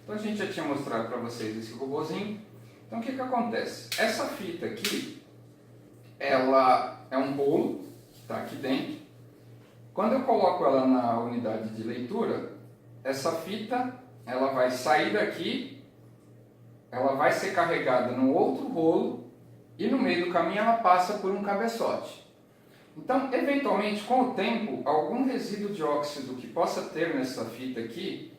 Então a gente já tinha mostrado para vocês esse robozinho. Então o que acontece? Essa fita aqui, ela é um rolo que está aqui dentro. Quando eu coloco ela na unidade de leitura, essa fita ela vai sair daqui, ela vai ser carregada no outro rolo e no meio do caminho ela passa por um cabeçote. Então, eventualmente, com o tempo, algum resíduo de óxido que possa ter nessa fita aqui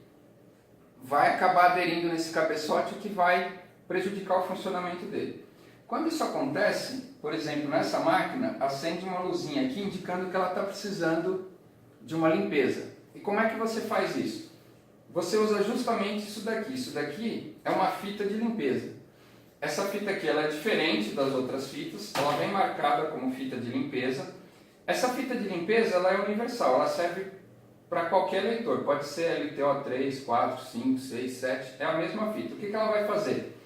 vai acabar aderindo nesse cabeçote, o que vai prejudicar o funcionamento dele. Quando isso acontece, por exemplo, nessa máquina, acende uma luzinha aqui indicando que ela está precisando de uma limpeza. E como é que você faz isso? Você usa justamente isso daqui. Isso daqui é uma fita de limpeza. Essa fita aqui ela é diferente das outras fitas, ela vem marcada como fita de limpeza. Essa fita de limpeza ela é universal, ela serve para qualquer leitor. Pode ser LTO 3, 4, 5, 6, 7, é a mesma fita. O que ela vai fazer?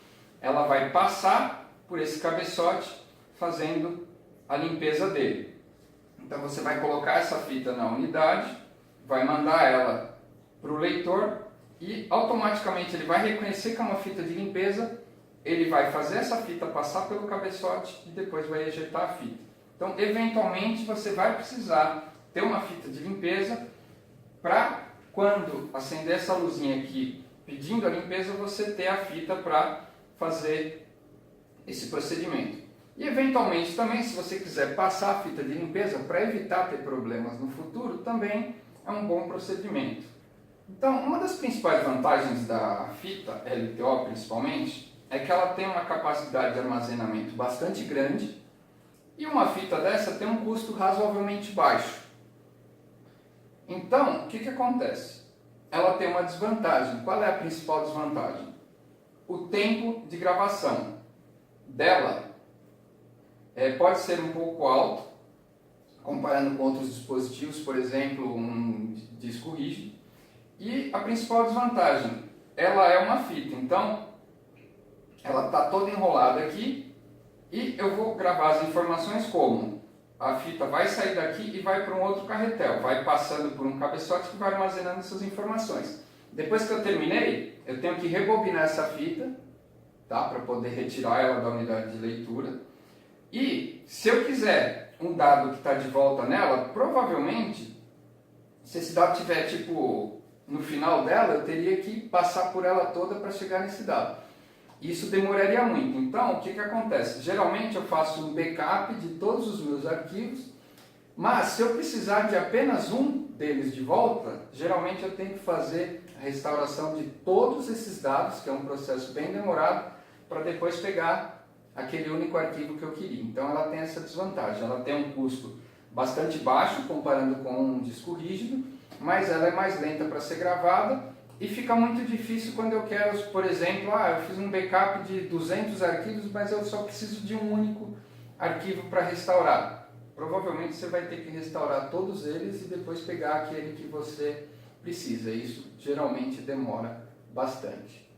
Ela vai passar por esse cabeçote fazendo a limpeza dele. Então você vai colocar essa fita na unidade, vai mandar ela para o leitor e automaticamente ele vai reconhecer que é uma fita de limpeza, ele vai fazer essa fita passar pelo cabeçote e depois vai ejetar a fita. Então, eventualmente, você vai precisar ter uma fita de limpeza para, quando acender essa luzinha aqui pedindo a limpeza, você ter a fita para fazer esse procedimento. E, eventualmente, também, se você quiser passar a fita de limpeza para evitar ter problemas no futuro, também é um bom procedimento. Então, uma das principais vantagens da fita LTO, principalmente, é que ela tem uma capacidade de armazenamento bastante grande. E uma fita dessa tem um custo razoavelmente baixo. Então, o que acontece? Ela tem uma desvantagem. Qual é a principal desvantagem? O tempo de gravação dela pode ser um pouco alto, comparando com outros dispositivos, por exemplo, um disco rígido. E a principal desvantagem, ela é uma fita. Então, ela está toda enrolada aqui. E eu vou gravar as informações como? A fita vai sair daqui e vai para um outro carretel, vai passando por um cabeçote que vai armazenando essas informações. Depois que eu terminei, eu tenho que rebobinar essa fita, tá? Para poder retirar ela da unidade de leitura. E se eu quiser um dado que está de volta nela, provavelmente, se esse dado estiver tipo no final dela, eu teria que passar por ela toda para chegar nesse dado. Isso demoraria muito. Então, o que acontece? Geralmente eu faço um backup de todos os meus arquivos, mas se eu precisar de apenas um deles de volta, geralmente eu tenho que fazer a restauração de todos esses dados, que é um processo bem demorado, para depois pegar aquele único arquivo que eu queria. Então ela tem essa desvantagem, ela tem um custo bastante baixo comparando com um disco rígido, mas ela é mais lenta para ser gravada. E fica muito difícil quando eu quero, por exemplo, eu fiz um backup de 200 arquivos, mas eu só preciso de um único arquivo para restaurar. Provavelmente você vai ter que restaurar todos eles e depois pegar aquele que você precisa. Isso geralmente demora bastante.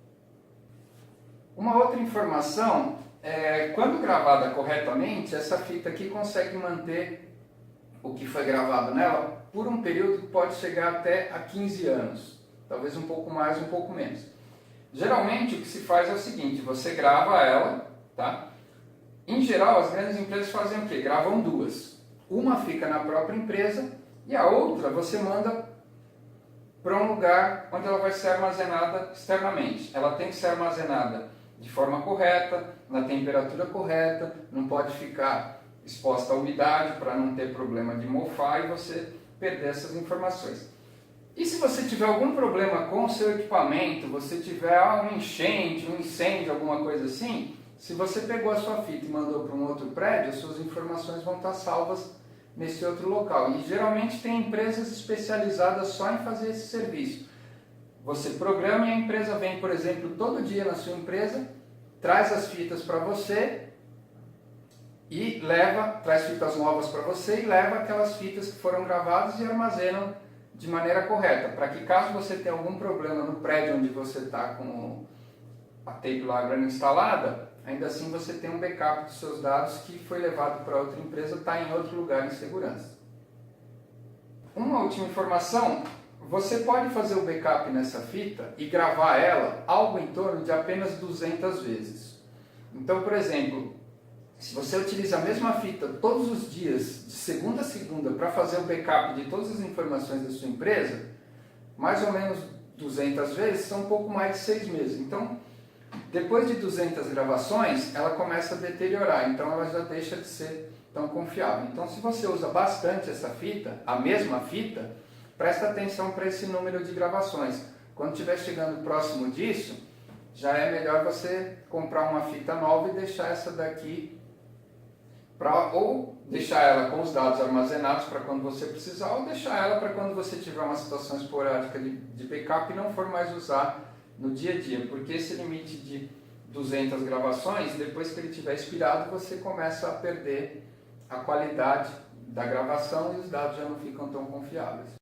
Uma outra informação é, quando gravada corretamente, essa fita aqui consegue manter o que foi gravado nela por um período que pode chegar até a 15 anos. Talvez um pouco mais, um pouco menos. Geralmente o que se faz é o seguinte, você grava ela, tá? Em geral as grandes empresas fazem o quê? Gravam duas. Uma fica na própria empresa e a outra você manda para um lugar onde ela vai ser armazenada externamente. Ela tem que ser armazenada de forma correta, na temperatura correta, não pode ficar exposta à umidade para não ter problema de mofar e você perder essas informações. E se você tiver algum problema com o seu equipamento, você tiver uma enchente, um incêndio, alguma coisa assim, se você pegou a sua fita e mandou para um outro prédio, as suas informações vão estar salvas nesse outro local. E geralmente tem empresas especializadas só em fazer esse serviço. Você programa e a empresa vem, por exemplo, todo dia na sua empresa, traz as fitas para você e traz fitas novas para você e leva aquelas fitas que foram gravadas e armazenam de maneira correta, para que caso você tenha algum problema no prédio onde você está com a tape library instalada, ainda assim você tem um backup dos seus dados que foi levado para outra empresa, está em outro lugar em segurança. Uma última informação, Você pode fazer o backup nessa fita e gravar ela algo em torno de apenas 200 vezes. Então, por exemplo, se você utiliza a mesma fita todos os dias, de segunda a segunda, para fazer o backup de todas as informações da sua empresa, mais ou menos 200 vezes, são um pouco mais de 6 meses. Então, depois de 200 gravações, ela começa a deteriorar, então ela já deixa de ser tão confiável. Então, se você usa bastante essa fita, a mesma fita, presta atenção para esse número de gravações. Quando estiver chegando próximo disso, já é melhor você comprar uma fita nova e deixar essa daqui, ou deixar ela com os dados armazenados para quando você precisar, ou deixar ela para quando você tiver uma situação esporádica de backup e não for mais usar no dia a dia, porque esse limite de 200 gravações, depois que ele estiver expirado, você começa a perder a qualidade da gravação e os dados já não ficam tão confiáveis.